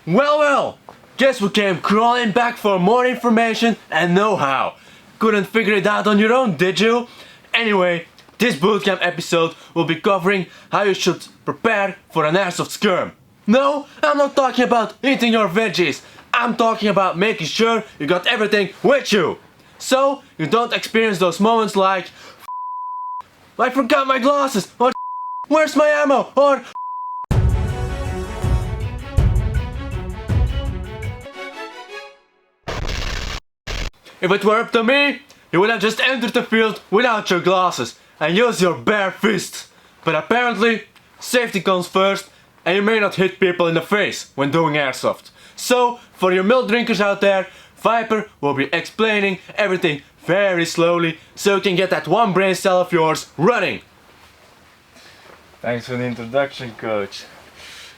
Well, guess who came crawling back for more information and know-how? Couldn't figure it out on your own, did you? Anyway, this bootcamp episode will be covering how you should prepare for an airsoft skirm. No, I'm not talking about eating your veggies. I'm talking about making sure you got everything with you. So you don't experience those moments like I forgot my glasses, or where's my ammo, or if it were up to me, you would have just entered the field without your glasses and used your bare fists. But apparently, safety comes first and you may not hit people in the face when doing airsoft. So, for your milk drinkers out there, Viper will be explaining everything very slowly so you can get that one brain cell of yours running. Thanks for the introduction, coach.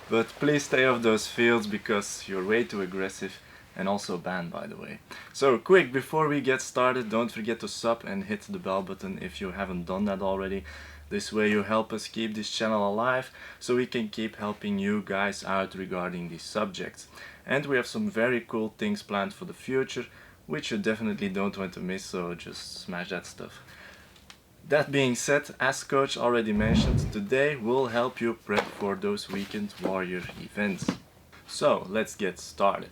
But please stay off those fields because you're way too aggressive and also banned, by the way. So quick, before we get started, don't forget to sub and hit the bell button if you haven't done that already. This way you help us keep this channel alive so we can keep helping you guys out regarding these subjects. And we have some very cool things planned for the future which you definitely don't want to miss, so just smash that stuff. That being said, as coach already mentioned, today we'll help you prep for those weekend warrior events. So let's get started.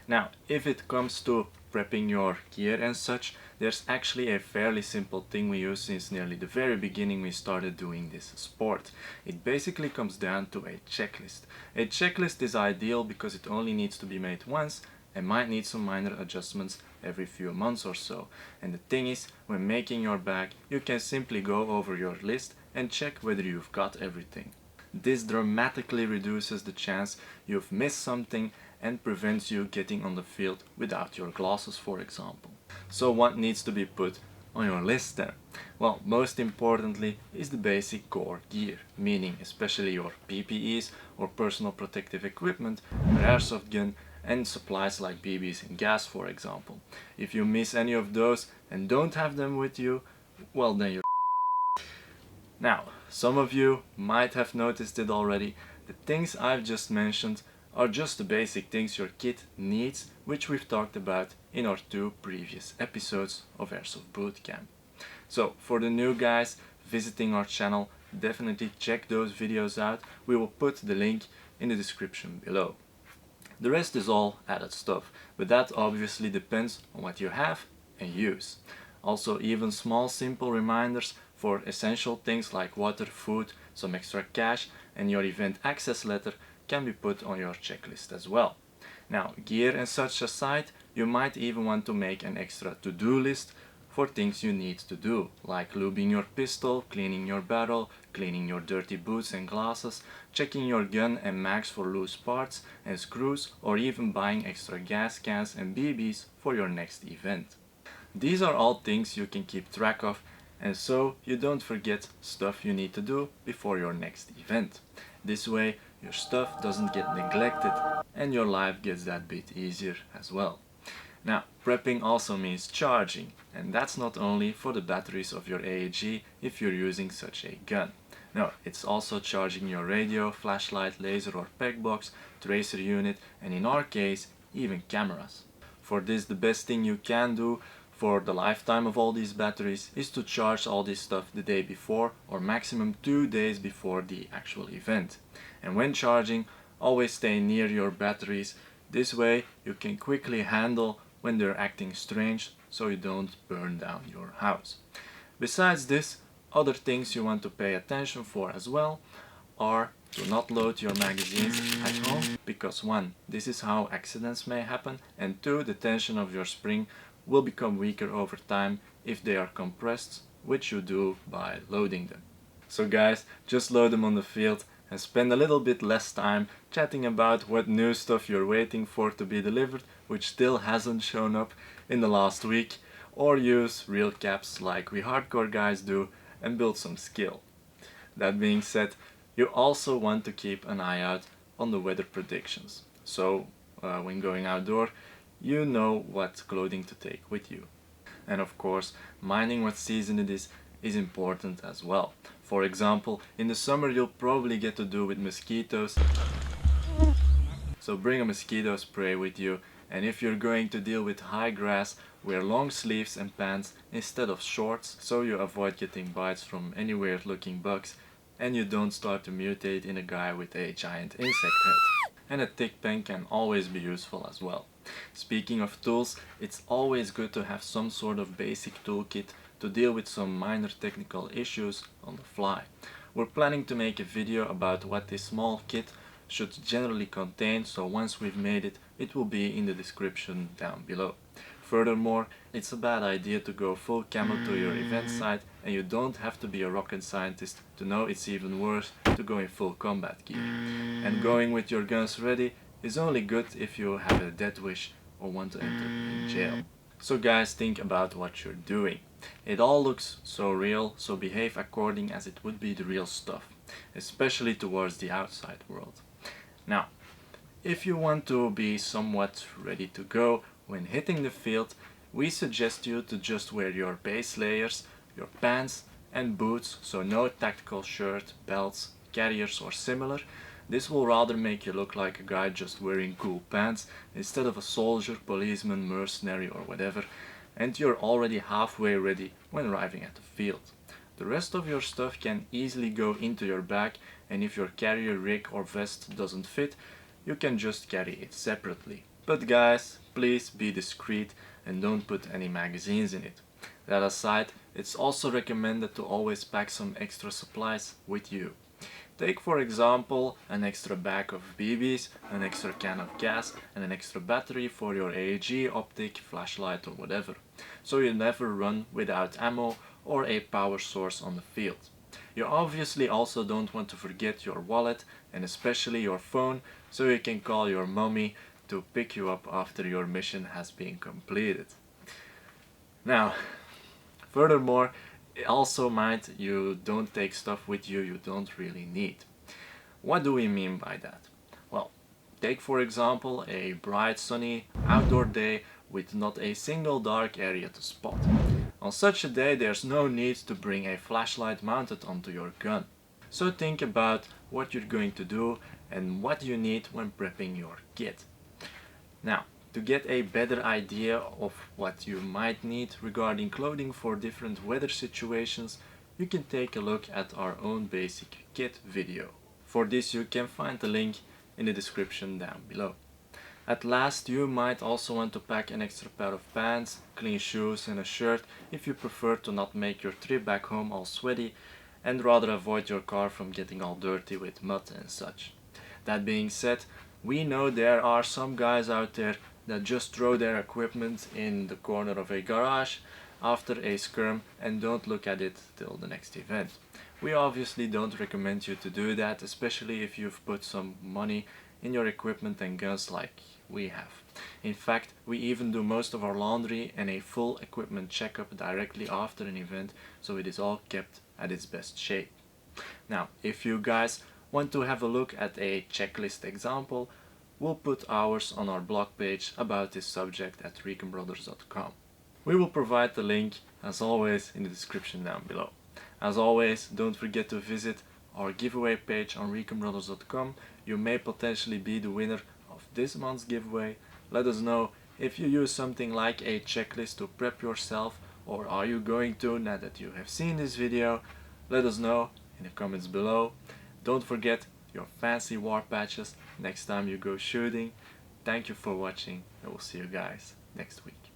Now, if it comes to prepping your gear and such, there's actually a fairly simple thing we use since nearly the very beginning we started doing this sport. It basically comes down to a checklist. A checklist is ideal because it only needs to be made once and might need some minor adjustments every few months or so. And the thing is, when making your bag, you can simply go over your list and check whether you've got everything. This dramatically reduces the chance you've missed something and prevents you getting on the field without your glasses, for example. So what needs to be put on your list then? Well, most importantly is the basic core gear, meaning especially your PPEs or personal protective equipment, your airsoft gun and supplies like BBs and gas, for example. If you miss any of those and don't have them with you, well then you're Now, some of you might have noticed it already. The things I've just mentioned are just the basic things your kit needs, which we've talked about in our 2 previous episodes of Airsoft Bootcamp. So for the new guys visiting our channel, definitely check those videos out. We will put the link in the description below. The rest is all added stuff, but that obviously depends on what you have and use. Also, even small simple reminders for essential things like water, food, some extra cash and your event access letter can be put on your checklist as well. Now, gear and such aside, you might even want to make an extra to-do list for things you need to do, like lubing your pistol, cleaning your barrel, cleaning your dirty boots and glasses, checking your gun and mags for loose parts and screws, or even buying extra gas cans and BBs for your next event. These are all things you can keep track of, and so you don't forget stuff you need to do before your next event. This way your stuff doesn't get neglected and your life gets that bit easier as well. Now, prepping also means charging, and that's not only for the batteries of your AEG if you're using such a gun. No, it's also charging your radio, flashlight, laser or PEG box, tracer unit, and in our case, even cameras. For this, the best thing you can do for the lifetime of all these batteries is to charge all this stuff the day before or maximum 2 days before the actual event. And when charging, always stay near your batteries. This way you can quickly handle when they're acting strange so you don't burn down your house. Besides this, other things you want to pay attention for as well are to not load your magazines at home because 1, this is how accidents may happen, and 2, the tension of your spring will become weaker over time if they are compressed, which you do by loading them. So guys, just load them on the field and spend a little bit less time chatting about what new stuff you're waiting for to be delivered, which still hasn't shown up in the last week, or use real caps like we hardcore guys do and build some skill. That being said, you also want to keep an eye out on the weather predictions. So when going outdoor, you know what clothing to take with you. And of course, minding what season it is important as well. For example, in the summer you'll probably get to do with mosquitoes, so bring a mosquito spray with you, and if you're going to deal with high grass, wear long sleeves and pants instead of shorts, so you avoid getting bites from any weird looking bugs and you don't start to mutate in a guy with a giant insect head. And a thick pen can always be useful as well. Speaking of tools, it's always good to have some sort of basic toolkit to deal with some minor technical issues on the fly. We're planning to make a video about what this small kit should generally contain, so once we've made it, it will be in the description down below. Furthermore, it's a bad idea to go full camo to your event site, and you don't have to be a rocket scientist to know it's even worse to go in full combat gear. And going with your guns ready is only good if you have a death wish or want to enter in jail. So guys, think about what you're doing. It all looks so real, so behave according as it would be the real stuff, especially towards the outside world. Now, if you want to be somewhat ready to go when hitting the field, we suggest you to just wear your base layers, your pants and boots, so no tactical shirt, belts, carriers or similar. This will rather make you look like a guy just wearing cool pants instead of a soldier, policeman, mercenary or whatever, and you're already halfway ready when arriving at the field. The rest of your stuff can easily go into your bag, and if your carrier rig or vest doesn't fit, you can just carry it separately. But guys, please be discreet and don't put any magazines in it. That aside, it's also recommended to always pack some extra supplies with you. Take for example an extra bag of BBs, an extra can of gas and an extra battery for your AEG, optic, flashlight or whatever, so you never run without ammo or a power source on the field. You obviously also don't want to forget your wallet and especially your phone, so you can call your mommy to pick you up after your mission has been completed. Now, furthermore, also mind you don't take stuff with you don't really need. What do we mean by that? Well, take for example a bright sunny outdoor day with not a single dark area to spot. On such a day there's no need to bring a flashlight mounted onto your gun. So think about what you're going to do and what you need when prepping your kit. Now, to get a better idea of what you might need regarding clothing for different weather situations, you can take a look at our own basic kit video. For this you can find the link in the description down below. At last, you might also want to pack an extra pair of pants, clean shoes and a shirt if you prefer to not make your trip back home all sweaty and rather avoid your car from getting all dirty with mud and such. That being said, we know there are some guys out there that just throw their equipment in the corner of a garage after a skirm and don't look at it till the next event. We obviously don't recommend you to do that, especially if you've put some money in your equipment and guns like we have. In fact, we even do most of our laundry and a full equipment checkup directly after an event, so it is all kept at its best shape. Now, if you guys want to have a look at a checklist example, we'll put ours on our blog page about this subject at ReconBrothers.com. We will provide the link, as always, in the description down below. As always, don't forget to visit our giveaway page on ReconBrothers.com. You may potentially be the winner of this month's giveaway. Let us know if you use something like a checklist to prep yourself, or are you going to now that you have seen this video. Let us know in the comments below. Don't forget your fancy war patches next time you go shooting. Thank you for watching, and we'll see you guys next week.